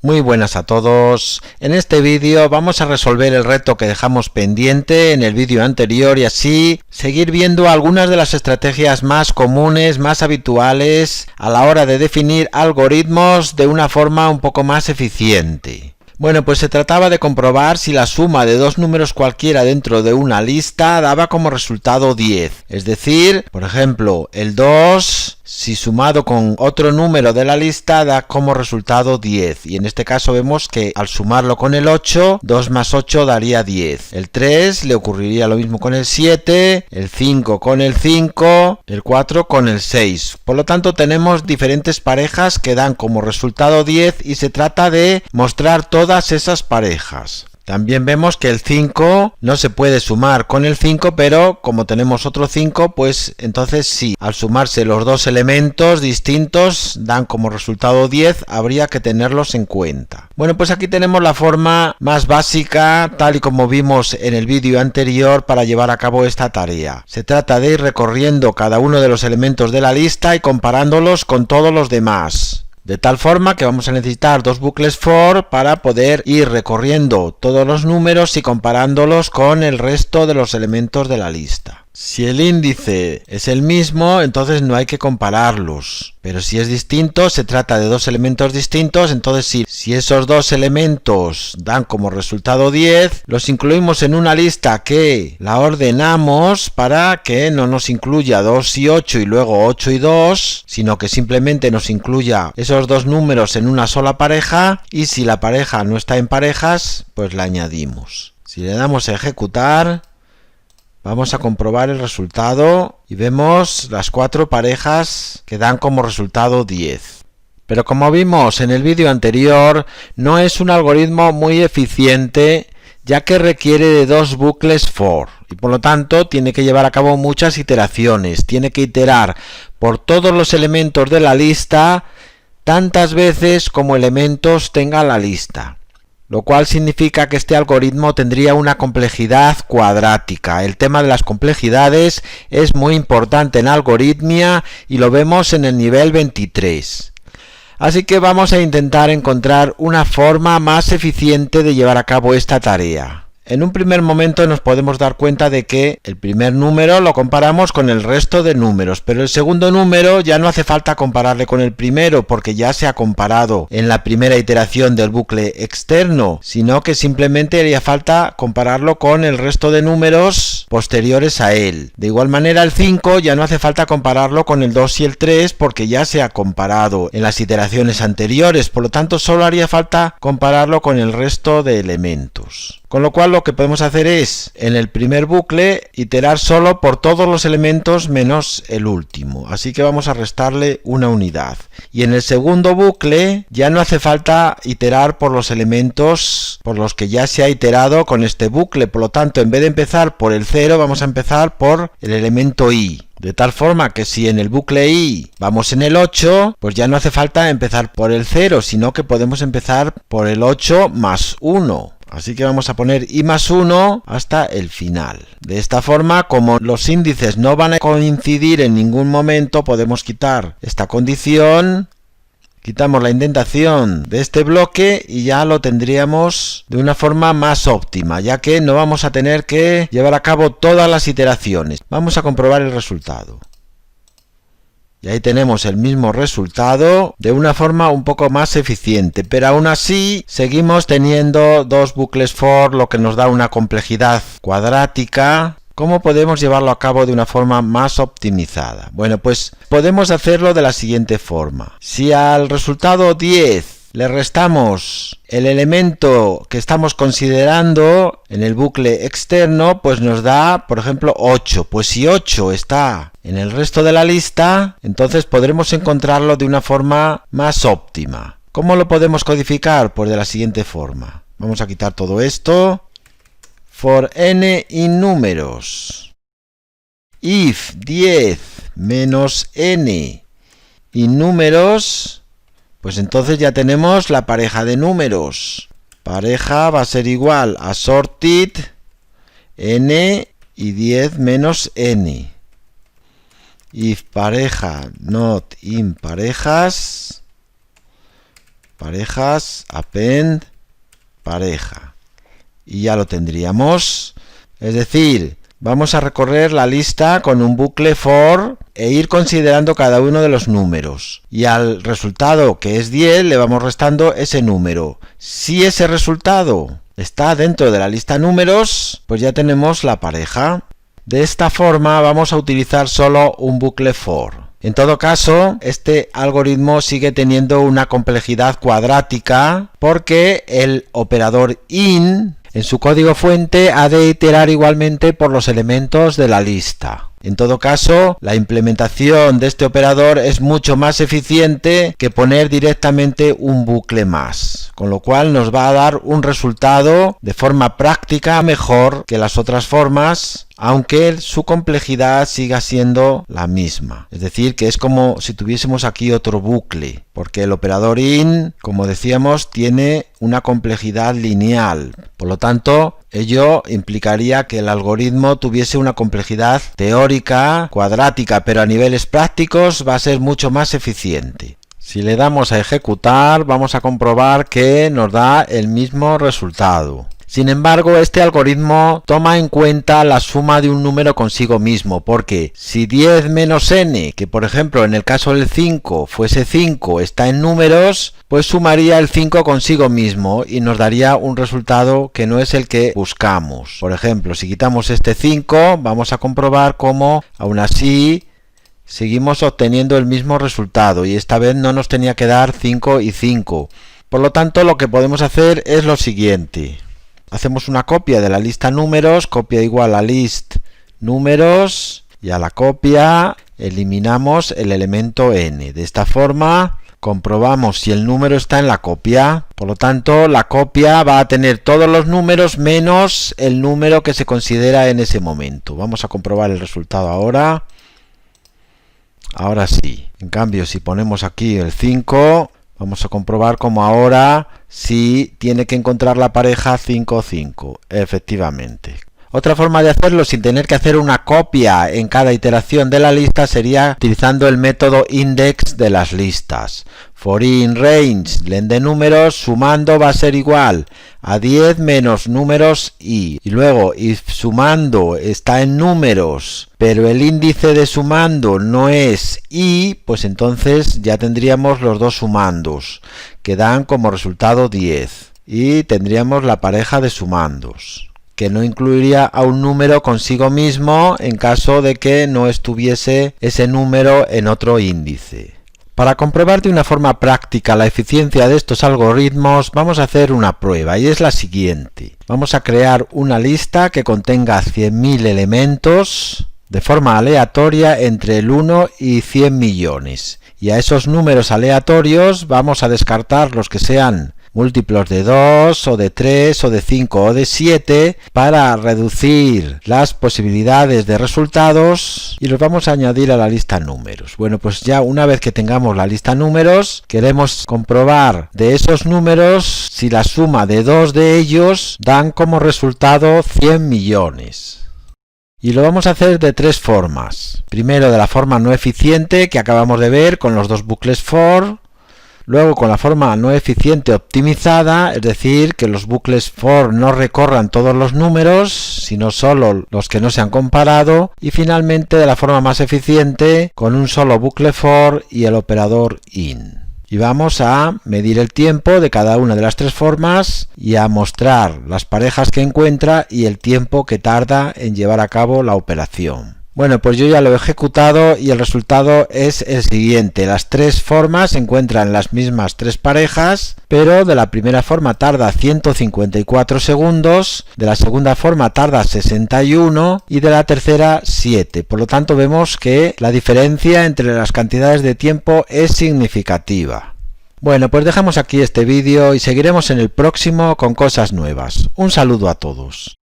Muy buenas a todos. En este vídeo vamos a resolver el reto que dejamos pendiente en el vídeo anterior y así seguir viendo algunas de las estrategias más comunes, más habituales a la hora de definir algoritmos de una forma un poco más eficiente. Bueno, pues se trataba de comprobar si la suma de dos números cualquiera dentro de una lista daba como resultado 10. Es decir, por ejemplo, el 2, si sumado con otro número de la lista, da como resultado 10. Y en este caso vemos que al sumarlo con el 8, 2 más 8 daría 10. El 3 le ocurriría lo mismo con el 7, el 5 con el 5, el 4 con el 6. Por lo tanto, tenemos diferentes parejas que dan como resultado 10 y se trata de mostrar todas esas parejas. También vemos que el 5 no se puede sumar con el 5, pero como tenemos otro 5, pues entonces sí, al sumarse los dos elementos distintos dan como resultado 10, habría que tenerlos en cuenta. Bueno, pues aquí tenemos la forma más básica, tal y como vimos en el vídeo anterior, para llevar a cabo esta tarea. Se trata de ir recorriendo cada uno de los elementos de la lista y comparándolos con todos los demás. De tal forma que vamos a necesitar dos bucles for para poder ir recorriendo todos los números y comparándolos con el resto de los elementos de la lista. Si el índice es el mismo, entonces no hay que compararlos. Pero si es distinto, se trata de dos elementos distintos, entonces sí, si esos dos elementos dan como resultado 10, los incluimos en una lista que la ordenamos para que no nos incluya 2 y 8 y luego 8 y 2, sino que simplemente nos incluya esos dos números en una sola pareja, y si la pareja no está en parejas, pues la añadimos. Si le damos a ejecutar, vamos a comprobar el resultado y vemos las cuatro parejas que dan como resultado 10. Pero como vimos en el vídeo anterior, no es un algoritmo muy eficiente, ya que requiere de dos bucles for y por lo tanto tiene que llevar a cabo muchas iteraciones. Tiene que iterar por todos los elementos de la lista tantas veces como elementos tenga la lista, lo cual significa que este algoritmo tendría una complejidad cuadrática. El tema de las complejidades es muy importante en algoritmia y lo vemos en el nivel 23. Así que vamos a intentar encontrar una forma más eficiente de llevar a cabo esta tarea. En un primer momento nos podemos dar cuenta de que el primer número lo comparamos con el resto de números, pero el segundo número ya no hace falta compararle con el primero porque ya se ha comparado en la primera iteración del bucle externo, sino que simplemente haría falta compararlo con el resto de números posteriores a él. De igual manera el 5 ya no hace falta compararlo con el 2 y el 3 porque ya se ha comparado en las iteraciones anteriores, por lo tanto solo haría falta compararlo con el resto de elementos. Con lo cual lo que podemos hacer es, en el primer bucle, iterar solo por todos los elementos menos el último. Así que vamos a restarle una unidad. Y en el segundo bucle ya no hace falta iterar por los elementos por los que ya se ha iterado con este bucle. Por lo tanto, en vez de empezar por el 0, vamos a empezar por el elemento i. De tal forma que si en el bucle i vamos en el 8, pues ya no hace falta empezar por el 0, sino que podemos empezar por el 8 más 1. Así que vamos a poner i más 1 hasta el final. De esta forma, como los índices no van a coincidir en ningún momento, podemos quitar esta condición. Quitamos la indentación de este bloque y ya lo tendríamos de una forma más óptima, ya que no vamos a tener que llevar a cabo todas las iteraciones. Vamos a comprobar el resultado. Y ahí tenemos el mismo resultado de una forma un poco más eficiente, pero aún así seguimos teniendo dos bucles for, lo que nos da una complejidad cuadrática. ¿Cómo podemos llevarlo a cabo de una forma más optimizada? Bueno, pues podemos hacerlo de la siguiente forma. Si al resultado 10 le restamos el elemento que estamos considerando en el bucle externo, pues nos da, por ejemplo, 8. Pues si 8 está en el resto de la lista, entonces podremos encontrarlo de una forma más óptima. ¿Cómo lo podemos codificar? Pues de la siguiente forma. Vamos a quitar todo esto. For n in números. If 10 menos n in números, pues entonces ya tenemos la pareja de números. Pareja va a ser igual a sorted n y 10 menos n. If pareja not in parejas, parejas, append, pareja. Y ya lo tendríamos. Es decir, vamos a recorrer la lista con un bucle for e ir considerando cada uno de los números. Y al resultado, que es 10, le vamos restando ese número. Si ese resultado está dentro de la lista números, pues ya tenemos la pareja. De esta forma vamos a utilizar solo un bucle for. En todo caso, este algoritmo sigue teniendo una complejidad cuadrática porque el operador in en su código fuente ha de iterar igualmente por los elementos de la lista. En todo caso, la implementación de este operador es mucho más eficiente que poner directamente un bucle más, con lo cual nos va a dar un resultado de forma práctica mejor que las otras formas, aunque su complejidad siga siendo la misma. Es decir, que es como si tuviésemos aquí otro bucle, porque el operador in, como decíamos, tiene una complejidad lineal. Por lo tanto, ello implicaría que el algoritmo tuviese una complejidad teórica, cuadrática, pero a niveles prácticos va a ser mucho más eficiente. Si le damos a ejecutar, vamos a comprobar que nos da el mismo resultado. Sin embargo, este algoritmo toma en cuenta la suma de un número consigo mismo, porque si 10 menos n, que por ejemplo en el caso del 5 fuese 5, está en números, pues sumaría el 5 consigo mismo y nos daría un resultado que no es el que buscamos. Por ejemplo, si quitamos este 5, vamos a comprobar cómo aún así seguimos obteniendo el mismo resultado y esta vez no nos tenía que dar 5 y 5. Por lo tanto, lo que podemos hacer es lo siguiente. Hacemos una copia de la lista números, copia igual a list números, y a la copia eliminamos el elemento n. De esta forma comprobamos si el número está en la copia. Por lo tanto, la copia va a tener todos los números menos el número que se considera en ese momento. Vamos a comprobar el resultado ahora. Ahora sí. En cambio, si ponemos aquí el 5... vamos a comprobar como ahora sí tiene que encontrar la pareja 5-5, efectivamente. Otra forma de hacerlo sin tener que hacer una copia en cada iteración de la lista sería utilizando el método index de las listas. For in range len de números, sumando va a ser igual a 10 menos números y luego if sumando está en números pero el índice de sumando no es i, pues entonces ya tendríamos los dos sumandos que dan como resultado 10 y tendríamos la pareja de sumandos, que no incluiría a un número consigo mismo en caso de que no estuviese ese número en otro índice. Para comprobar de una forma práctica la eficiencia de estos algoritmos, vamos a hacer una prueba y es la siguiente. Vamos a crear una lista que contenga 100.000 elementos de forma aleatoria entre el 1 y 100 millones. Y a esos números aleatorios vamos a descartar los que sean múltiplos de 2 o de 3 o de 5 o de 7 para reducir las posibilidades de resultados y los vamos a añadir a la lista números. Bueno, pues ya una vez que tengamos la lista números, queremos comprobar de esos números si la suma de dos de ellos dan como resultado 100 millones. Y lo vamos a hacer de tres formas. Primero de la forma no eficiente que acabamos de ver con los dos bucles for. Luego con la forma no eficiente optimizada, es decir, que los bucles for no recorran todos los números, sino solo los que no se han comparado. Y finalmente de la forma más eficiente, con un solo bucle for y el operador in. Y vamos a medir el tiempo de cada una de las tres formas y a mostrar las parejas que encuentra y el tiempo que tarda en llevar a cabo la operación. Bueno, pues yo ya lo he ejecutado y el resultado es el siguiente. Las tres formas encuentran las mismas tres parejas, pero de la primera forma tarda 154 segundos, de la segunda forma tarda 61 y de la tercera 7. Por lo tanto, vemos que la diferencia entre las cantidades de tiempo es significativa. Bueno, pues dejamos aquí este vídeo y seguiremos en el próximo con cosas nuevas. Un saludo a todos.